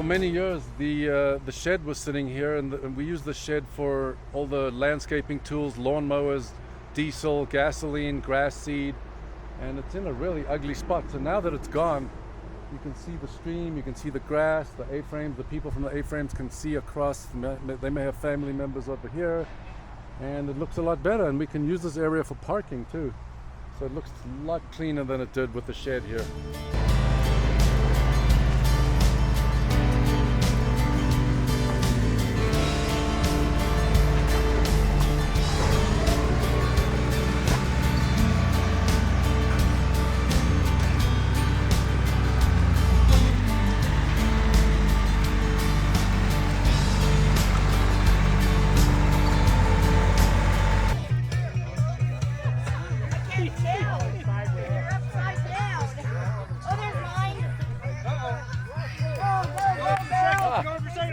many years the shed was sitting here, and we used the shed for all the landscaping tools, lawnmowers, diesel, gasoline, grass seed, and it's in a really ugly spot. So now that it's gone, you can see the stream, you can see the grass, the A-frames, the people from the A-frames can see across. They may have family members over here, and it looks a lot better, and we can use this area for parking too. So it looks a lot cleaner than it did with the shed here.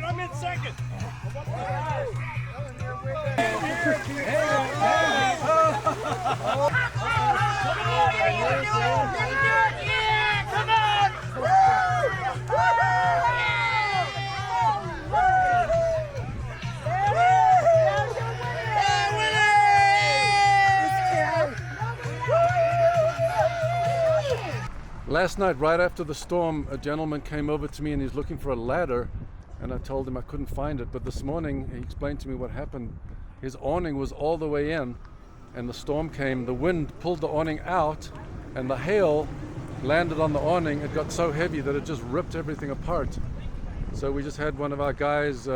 I'm in second. Last night, right after the storm, a gentleman came over to me and he's looking for a ladder, and I told him I couldn't find it. But this morning he explained to me what happened. His awning was all the way in, and the storm came, the wind pulled the awning out, and the hail landed on the awning. It got so heavy that it just ripped everything apart. So we just had one of our guys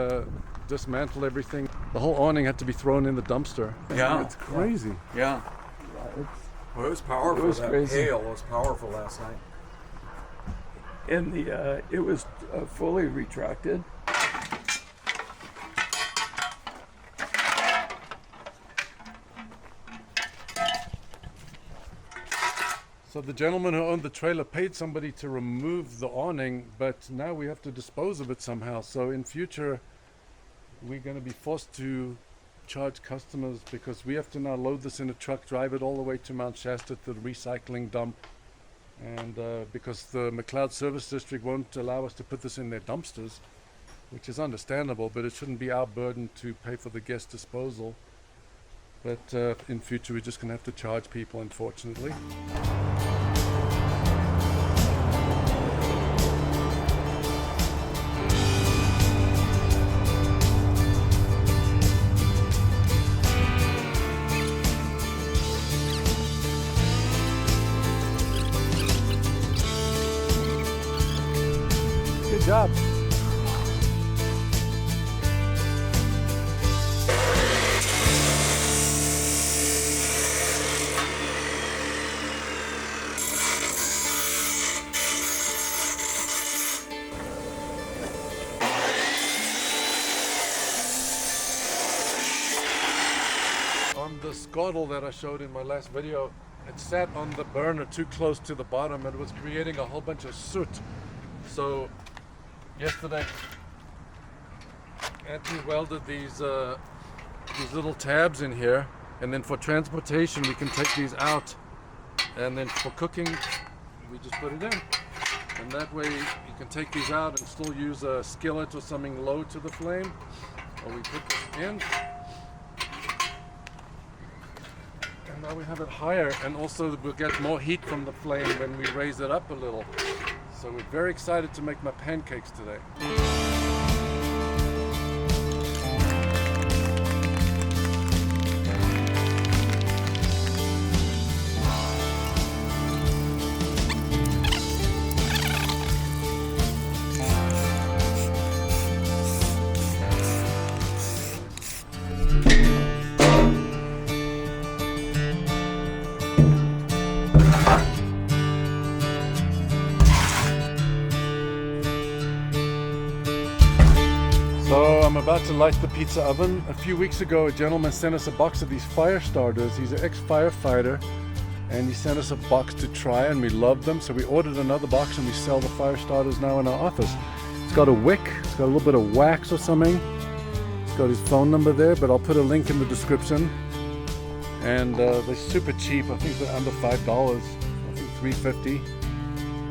dismantle everything. The whole awning had to be thrown in the dumpster. Yeah. It's crazy. Yeah. Well, it was powerful. It was that crazy. hail was powerful last night. And it was fully retracted. So the gentleman who owned the trailer paid somebody to remove the awning, but now we have to dispose of it somehow. So in future, we're going to be forced to charge customers, because we have to now load this in a truck, drive it all the way to Mount Shasta to the recycling dump. And because the McCloud Service District won't allow us to put this in their dumpsters, which is understandable, but it shouldn't be our burden to pay for the guest disposal. But in future, we're just going to have to charge people, unfortunately. Good job. On the scuttle that I showed in my last video, it sat on the burner too close to the bottom, and it was creating a whole bunch of soot. So yesterday, Anthony welded these little tabs in here, and then for transportation we can take these out, and then for cooking we just put it in, and that way you can take these out and still use a skillet or something low to the flame, or we put this in, and now we have it higher, and also we'll get more heat from the flame when we raise it up a little. So we're very excited to make my pancakes today. So I'm about to light the pizza oven. A few weeks ago, a gentleman sent us a box of these fire starters. He's an ex-firefighter, and he sent us a box to try, and we loved them. So we ordered another box, and we sell the fire starters now in our office. It's got a wick, it's got a little bit of wax or something. It's got his phone number there, but I'll put a link in the description. And they're super cheap. I think they're under $5. I think $3.50.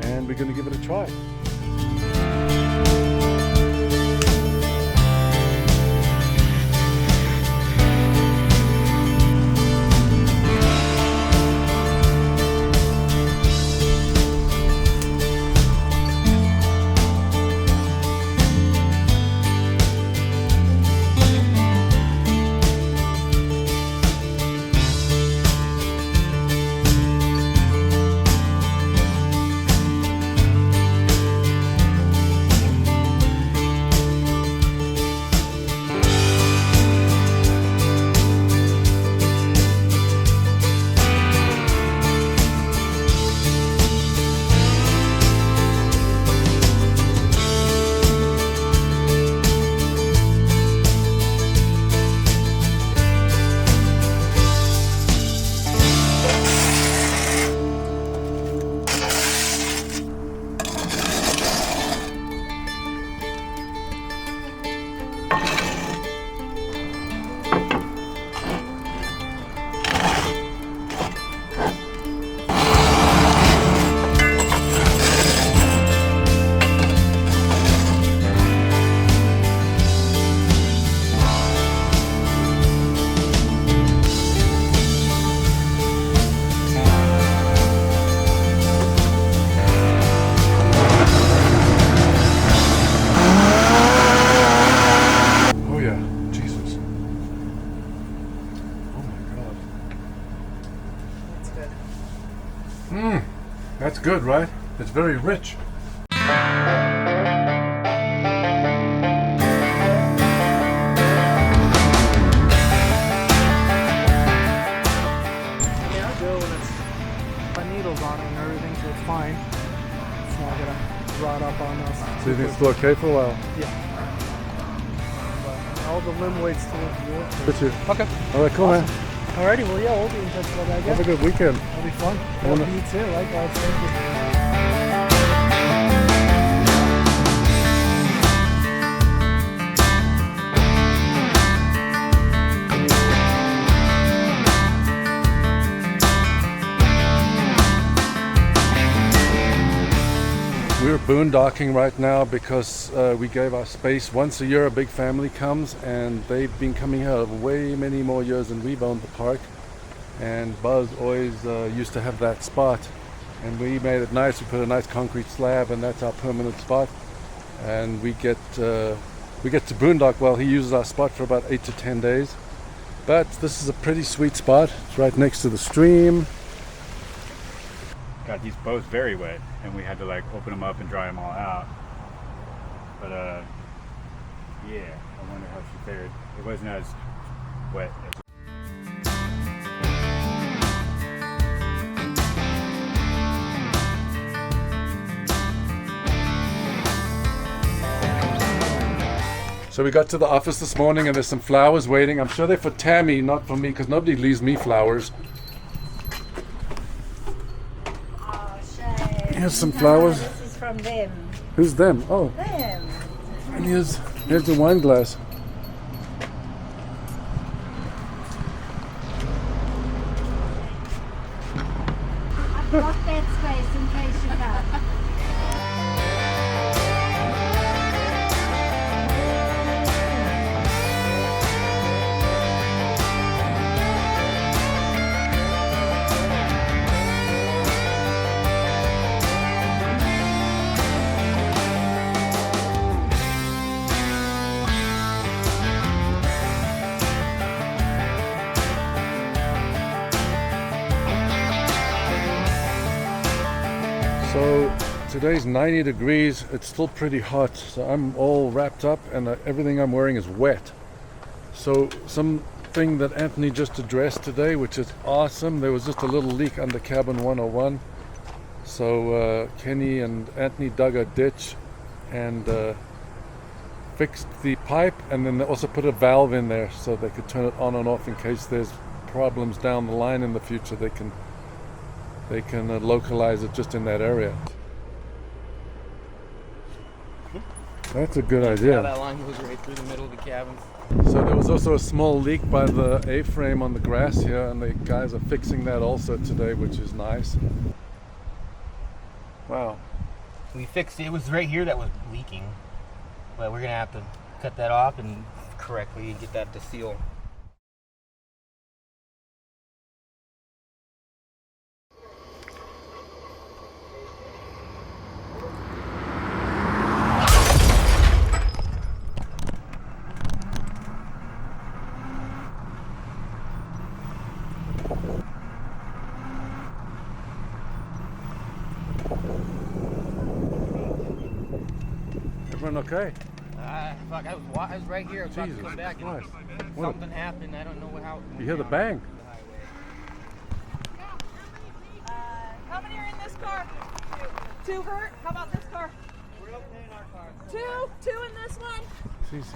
And we're gonna give it a try. That's good, right? It's very rich. Yeah, I'll go when it's got needles on it and everything, so it's fine. It's not gonna rot up on us. So you think it's still okay for a while? Yeah. But all the limb weights still look good. Good too. Okay. All right, cool, man. Alrighty, well, yeah, we'll be in touch about that. Have a good weekend. It'll be fun. wanna- Me too. Likewise. Thank you. We're boondocking right now because we gave our space. Once a year a big family comes, and they've been coming here way many more years than we've owned the park. And Buzz always used to have that spot, and we made it nice. We put a nice concrete slab, and that's our permanent spot. And we get to boondock while he uses our spot for about 8 to 10 days. But this is a pretty sweet spot. It's right next to the stream. Got these boats very wet, and we had to like open them up and dry them all out. But yeah, I wonder how she fared. It wasn't as wet as So we got to the office this morning, and there's some flowers waiting. I'm sure they're for Tammy, not for me, because nobody leaves me flowers. Oh, shame. Here's some flowers. This is from them. Who's them? Oh, Them. and here's the wine glass. I've got that space in case you come. So today's 90 degrees. It's still pretty hot, so I'm all wrapped up, and everything I'm wearing is wet. So something that Anthony just addressed today, which is awesome. There was just a little leak under cabin 101. So Kenny and Anthony dug a ditch and fixed the pipe, and then they also put a valve in there so they could turn it on and off in case there's problems down the line in the future. They can localize it just in that area. That's a good Yeah, idea. that line goes right through the middle of the cabin. So there was also a small leak by the A-frame on the grass here, and the guys are fixing that also today, which is nice. Wow. We fixed it. It was right here that was leaking, but we're gonna have to cut that off and correctly get that to seal. Everyone okay? Fuck, I was right here. I was about to Jesus come back and Christ. What? something happened. I don't know how. You hear the bang? How many are in this car? Two hurt? How about this car? Two in this one? Jesus.